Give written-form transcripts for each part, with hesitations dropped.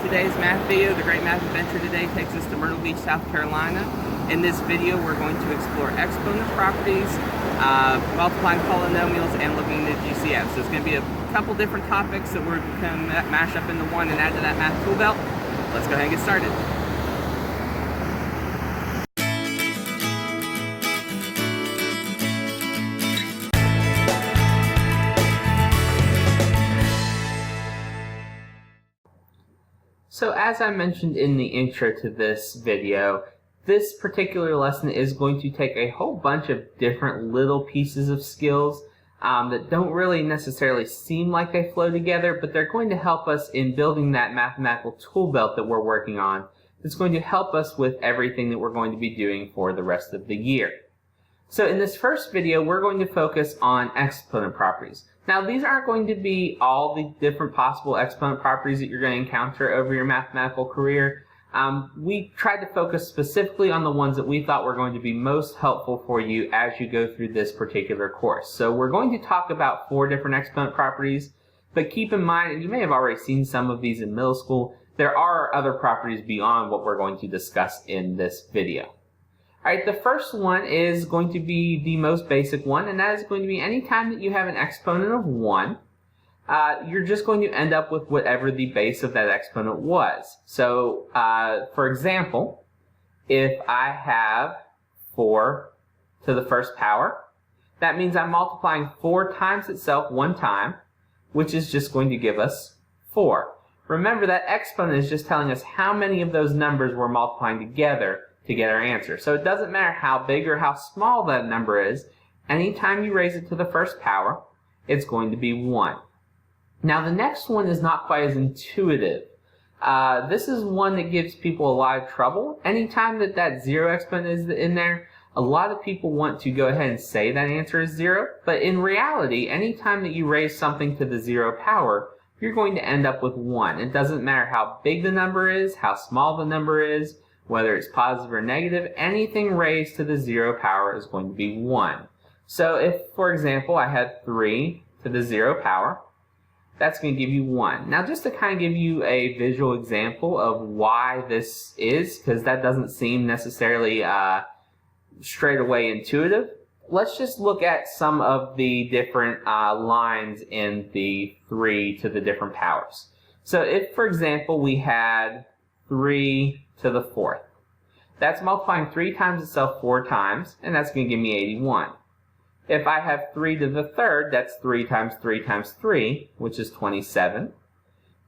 today's math video. The Great Math Adventure today takes us to Myrtle Beach, South Carolina. In this video, we're going to explore exponent properties, multiplying polynomials, and looking at GCF. So it's going to be a couple different topics that we're going to mash up into one and add to that math tool belt. Let's go ahead and get started. So as I mentioned in the intro to this video, this particular lesson is going to take a whole bunch of different little pieces of skills that don't really necessarily seem like they flow together, but they're going to help us in building that mathematical tool belt that we're working on. It's going to help us with everything that we're going to be doing for the rest of the year. So in this first video, we're going to focus on exponent properties. Now, these aren't going to be all the different possible exponent properties that you're going to encounter over your mathematical career. We tried to focus specifically on the ones that we thought were going to be most helpful for you as you go through this particular course. So we're going to talk about 4 different exponent properties, but keep in mind, and you may have already seen some of these in middle school, there are other properties beyond what we're going to discuss in this video. Alright, the first one is going to be the most basic one, and that is going to be any time that you have an exponent of 1, you're just going to end up with whatever the base of that exponent was. So, for example, if I have 4 to the first power, that means I'm multiplying 4 times itself one time, which is just going to give us 4. Remember, that exponent is just telling us how many of those numbers we're multiplying together to get our answer. So it doesn't matter how big or how small that number is, anytime you raise it to the first power, it's going to be 1. Now the next one is not quite as intuitive. This is one that gives people a lot of trouble. Anytime that 0 exponent is in there, a lot of people want to go ahead and say that answer is 0, but in reality, anytime that you raise something to the 0 power, you're going to end up with 1. It doesn't matter how big the number is, how small the number is, whether it's positive or negative, anything raised to the 0 power is going to be 1. So if, for example, I had 3 to the 0 power, that's going to give you 1. Now just to kind of give you a visual example of why this is, because that doesn't seem necessarily straight away intuitive, let's just look at some of the different lines in the 3 to the different powers. So if, for example, we had 3 to the 4th. That's multiplying 3 times itself 4 times, and that's going to give me 81. If I have 3 to the 3rd, that's 3 times 3 times 3, which is 27.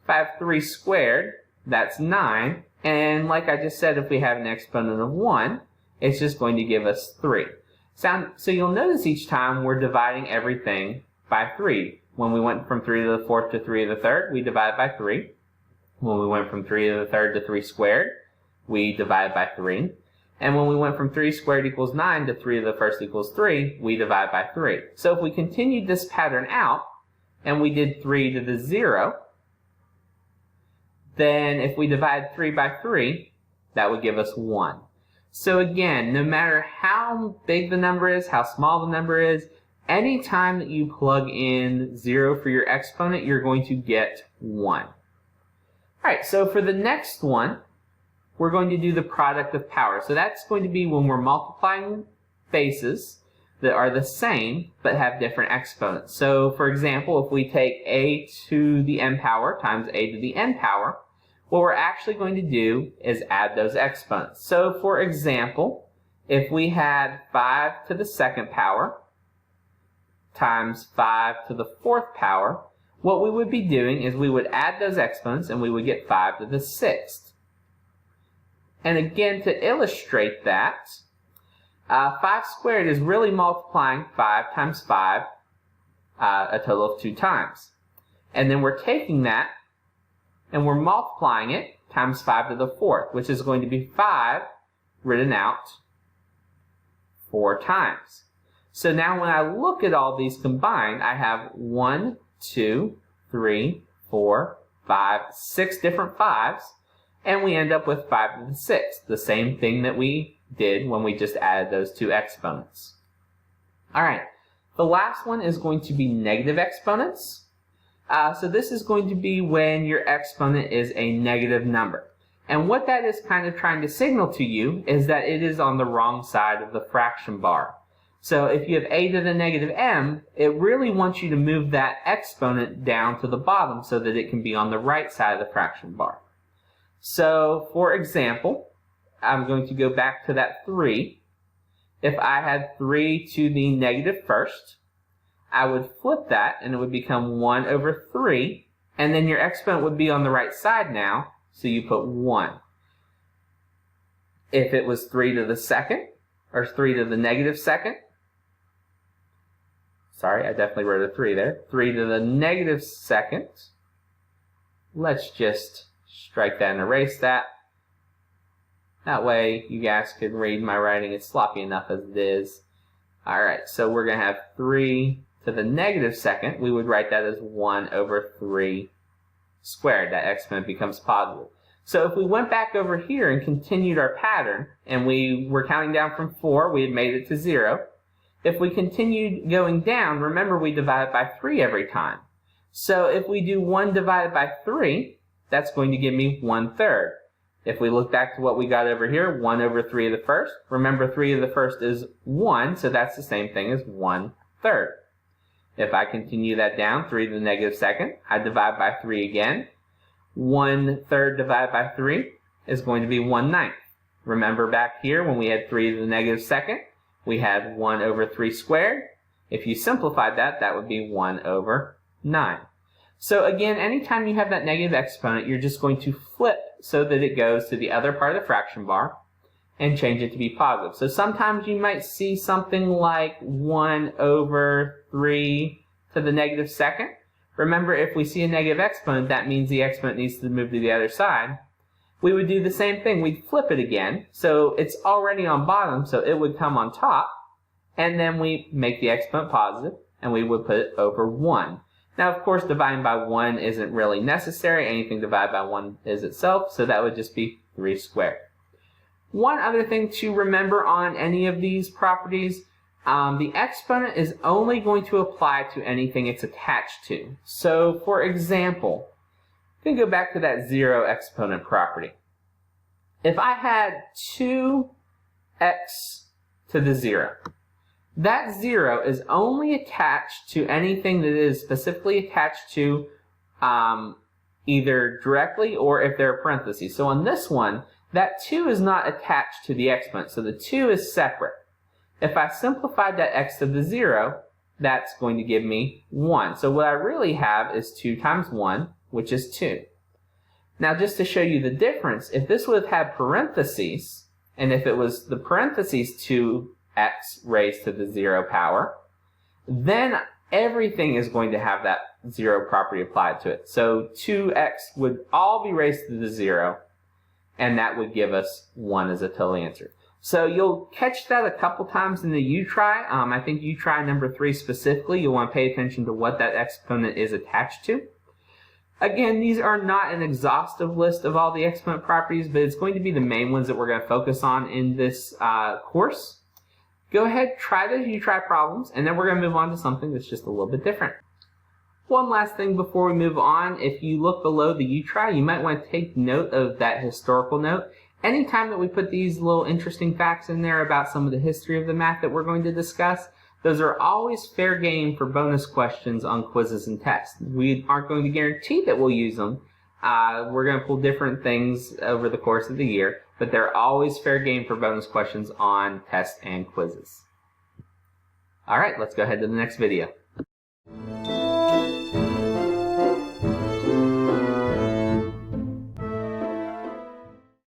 If I have 3 squared, that's 9. And like I just said, if we have an exponent of 1, it's just going to give us 3. So you'll notice each time we're dividing everything by 3. When we went from 3 to the 4th to 3 to the 3rd, we divide by 3. When we went from 3 to the 3rd to 3 squared, we divide by 3. And when we went from 3 squared equals 9 to 3 to the 1st equals 3, we divide by 3. So if we continued this pattern out, and we did 3 to the 0, then if we divide 3 by 3, that would give us 1. So again, no matter how big the number is, how small the number is, any time that you plug in 0 for your exponent, you're going to get 1. Alright, so for the next one, we're going to do the product of power. So that's going to be when we're multiplying bases that are the same but have different exponents. So for example, if we take a to the n power times a to the n power, what we're actually going to do is add those exponents. So for example, if we had 5 to the 2nd power times 5 to the 4th power, what we would be doing is we would add those exponents and we would get 5 to the 6th. And again, to illustrate that, 5 squared is really multiplying 5 times 5 a total of 2 times. And then we're taking that and we're multiplying it times 5 to the 4th, which is going to be 5 written out 4 times. So now when I look at all these combined, I have 1, 2, 3, 4, 5, 6 different 5s. And we end up with 5 to the 6th, the same thing that we did when we just added those 2 exponents. Alright, the last one is going to be negative exponents. So this is going to be when your exponent is a negative number. And what that is kind of trying to signal to you is that it is on the wrong side of the fraction bar. So if you have a to the negative m, it really wants you to move that exponent down to the bottom so that it can be on the right side of the fraction bar. So for example, I'm going to go back to that 3. If I had 3 to the negative first, I would flip that and it would become 1 over 3, and then your exponent would be on the right side now, so you put 1. If it was 3 to the second, or 3 to the negative second, sorry, I definitely wrote a 3 there, 3 to the negative second, let's just strike that and erase that. That way you guys can read my writing. It's sloppy enough as it is. Alright, so we're going to have 3 to the negative second. We would write that as 1 over 3 squared. That exponent becomes positive. So if we went back over here and continued our pattern, and we were counting down from 4, we had made it to 0. If we continued going down, remember we divide by 3 every time. So if we do 1 divided by 3, that's going to give me 1/3. If we look back to what we got over here, 1 over 3 of the first, remember 3 of the first is 1, so that's the same thing as 1/3. If I continue that down, 3 to the negative second, I divide by 3 again. 1/3 divided by 3 is going to be 1/9. Remember back here when we had 3 to the negative second, we had 1 over 3 squared. If you simplified that, that would be 1 over 9. So again, anytime you have that negative exponent, you're just going to flip so that it goes to the other part of the fraction bar and change it to be positive. So sometimes you might see something like 1 over 3 to the negative second. Remember, if we see a negative exponent, that means the exponent needs to move to the other side. We would do the same thing. We'd flip it again. So it's already on bottom, so it would come on top. And then we make the exponent positive, and we would put it over 1. Now, of course, dividing by 1 isn't really necessary. Anything divided by 1 is itself, so that would just be 3 squared. One other thing to remember on any of these properties, the exponent is only going to apply to anything it's attached to. So, for example, we can go back to that 0 exponent property. If I had 2x to the 0, that 0 is only attached to anything that is specifically attached to either directly or if there are parentheses. So on this one, that 2 is not attached to the exponent, so the 2 is separate. If I simplified that x to the 0, that's going to give me 1. So what I really have is 2 times 1, which is 2. Now just to show you the difference, if this would have had parentheses, and if it was the parentheses 2x raised to the 0 power, then everything is going to have that 0 property applied to it. So 2x would all be raised to the 0, and that would give us 1 as a total answer. So you'll catch that a couple times in the U-try. I think U-try number 3 specifically, you'll want to pay attention to what that exponent is attached to. Again, these are not an exhaustive list of all the exponent properties, but it's going to be the main ones that we're going to focus on in this course. Go ahead, try those U-try problems, and then we're going to move on to something that's just a little bit different. One last thing before we move on, if you look below the U-try, you might want to take note of that historical note. Anytime that we put these little interesting facts in there about some of the history of the math that we're going to discuss, those are always fair game for bonus questions on quizzes and tests. We aren't going to guarantee that we'll use them. We're going to pull different things over the course of the year, but they're always fair game for bonus questions on tests and quizzes. All right, let's go ahead to the next video.